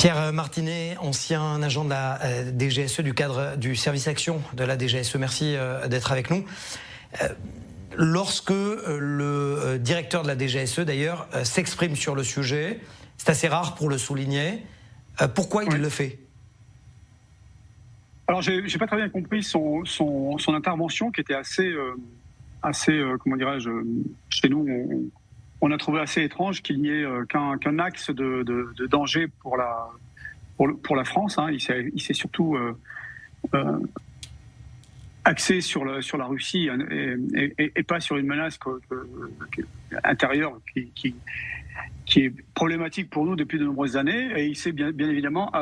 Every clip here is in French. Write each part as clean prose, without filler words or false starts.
Pierre Martinet, ancien agent de la DGSE, du cadre du service action de la DGSE, merci d'être avec nous. Lorsque le directeur de la DGSE, d'ailleurs, s'exprime sur le sujet, c'est assez rare pour le souligner. Pourquoi il le fait ? Alors, j'ai pas très bien compris son intervention, qui était assez comment dirais-je, chez nous, on a trouvé assez étrange qu'il n'y ait qu'un axe de danger pour la France. Hein. Il s'est surtout axé sur la Russie et pas sur une menace intérieure qui est problématique pour nous depuis de nombreuses années. Et il s'est bien évidemment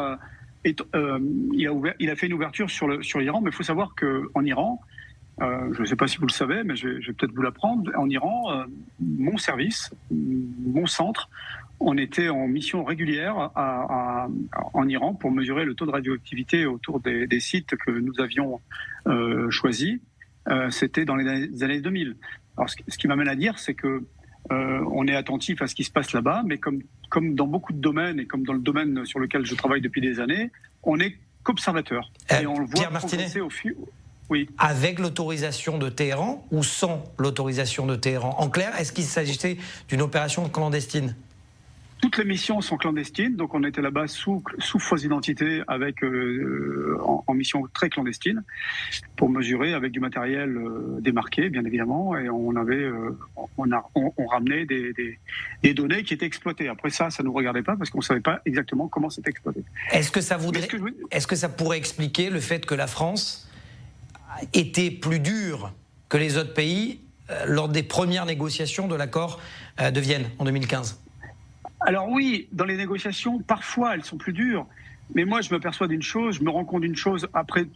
il a fait une ouverture sur l'Iran, mais il faut savoir qu'en Iran, je ne sais pas si vous le savez, mais je vais peut-être vous l'apprendre. En Iran, mon service, mon centre, on était en mission régulière en Iran pour mesurer le taux de radioactivité autour des sites que nous avions choisis. C'était dans les années 2000. Alors, ce qui m'amène à dire, c'est que on est attentif à ce qui se passe là-bas, mais comme dans beaucoup de domaines et comme dans le domaine sur lequel je travaille depuis des années, on n'est qu'observateur. Et on le voit progresser au fil. Oui. Avec l'autorisation de Téhéran ou sans l'autorisation de Téhéran ? En clair, est-ce qu'il s'agissait d'une opération clandestine ? Toutes les missions sont clandestines, donc on était là-bas sous fausse identité, en mission très clandestine, pour mesurer avec du matériel démarqué, bien évidemment, et on ramenait des données qui étaient exploitées. Après ça nous regardait pas parce qu'on savait pas exactement comment c'était exploité. Est-ce que ça pourrait expliquer le fait que la France était plus dure que les autres pays lors des premières négociations de l'accord de Vienne en 2015 ? Alors oui, dans les négociations, parfois elles sont plus dures, mais moi je me perçois d'une chose, je me rends compte d'une chose, après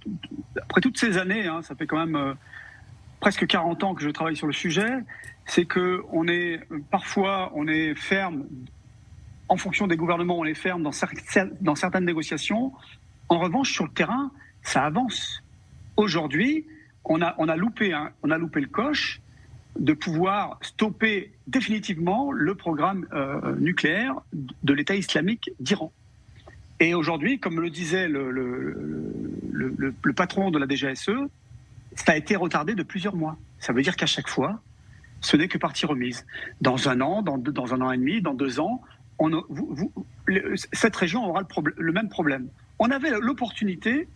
toutes ces années, hein, ça fait quand même presque 40 ans que je travaille sur le sujet, c'est que parfois on est ferme, en fonction des gouvernements, on est ferme dans certaines négociations. En revanche, sur le terrain, ça avance. Aujourd'hui, on a loupé le coche de pouvoir stopper définitivement le programme nucléaire de l'État islamique d'Iran. Et aujourd'hui, comme le disait le patron de la DGSE, ça a été retardé de plusieurs mois. Ça veut dire qu'à chaque fois, ce n'est que partie remise. Dans un an, dans un an et demi, dans 2 ans, cette région aura le même problème. On avait l'opportunité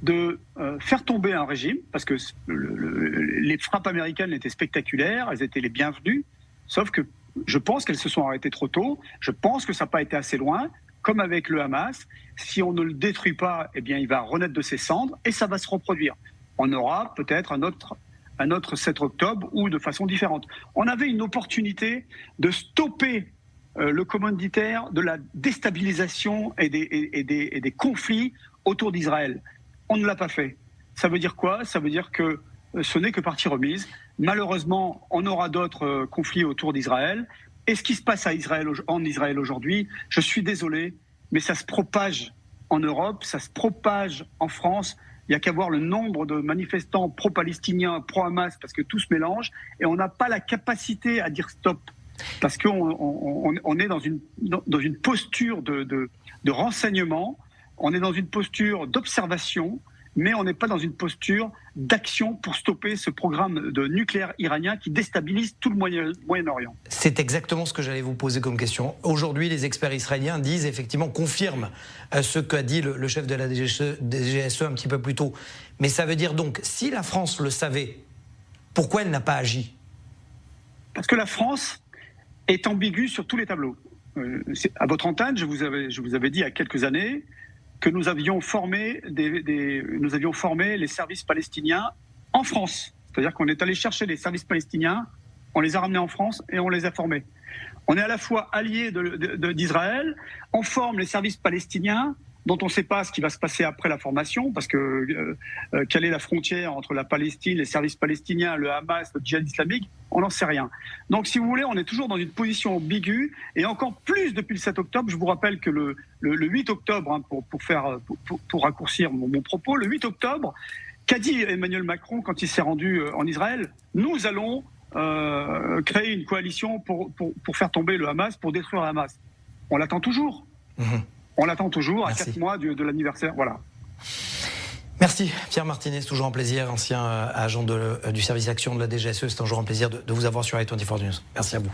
de faire tomber un régime, parce que les frappes américaines étaient spectaculaires, elles étaient les bienvenues, sauf que je pense qu'elles se sont arrêtées trop tôt, je pense que ça n'a pas été assez loin, comme avec le Hamas, si on ne le détruit pas, eh bien il va renaître de ses cendres et ça va se reproduire. On aura peut-être un autre 7 octobre ou de façon différente. On avait une opportunité de stopper le commanditaire de la déstabilisation et des conflits autour d'Israël. On ne l'a pas fait. Ça veut dire quoi ? Ça veut dire que ce n'est que partie remise. Malheureusement, on aura d'autres conflits autour d'Israël. Et ce qui se passe en Israël aujourd'hui, je suis désolé, mais ça se propage en Europe, ça se propage en France. Il n'y a qu'à voir le nombre de manifestants pro-palestiniens, pro-Hamas, parce que tout se mélange. Et on n'a pas la capacité à dire stop. Parce qu'on est dans une posture de renseignement. On est dans une posture d'observation, mais on n'est pas dans une posture d'action pour stopper ce programme de nucléaire iranien qui déstabilise tout le Moyen-Orient. C'est exactement ce que j'allais vous poser comme question. Aujourd'hui, les experts israéliens disent, effectivement, confirment ce qu'a dit le chef de la DGSE un petit peu plus tôt. Mais ça veut dire donc, si la France le savait, pourquoi elle n'a pas agi ? Parce que la France est ambiguë sur tous les tableaux. À votre antenne, je vous avais dit il y a quelques années que nous avions formé les services palestiniens en France. C'est-à-dire qu'on est allé chercher les services palestiniens, on les a ramenés en France et on les a formés. On est à la fois alliés d'Israël, on forme les services palestiniens dont on ne sait pas ce qui va se passer après la formation, parce que quelle est la frontière entre la Palestine, les services palestiniens, le Hamas, le djihad islamique, on n'en sait rien. Donc si vous voulez, on est toujours dans une position ambiguë, et encore plus depuis le 7 octobre. Je vous rappelle que le 8 octobre, hein, pour raccourcir mon propos, le 8 octobre, qu'a dit Emmanuel Macron quand il s'est rendu en Israël ? Nous allons créer une coalition pour faire tomber le Hamas, pour détruire le Hamas. On l'attend toujours. On l'attend toujours à Merci. 4 mois de l'anniversaire. Voilà. Merci Pierre Martinez, c'est toujours un plaisir, ancien agent du service action de la DGSE, c'est toujours un plaisir de vous avoir sur i24 News. Merci à vous.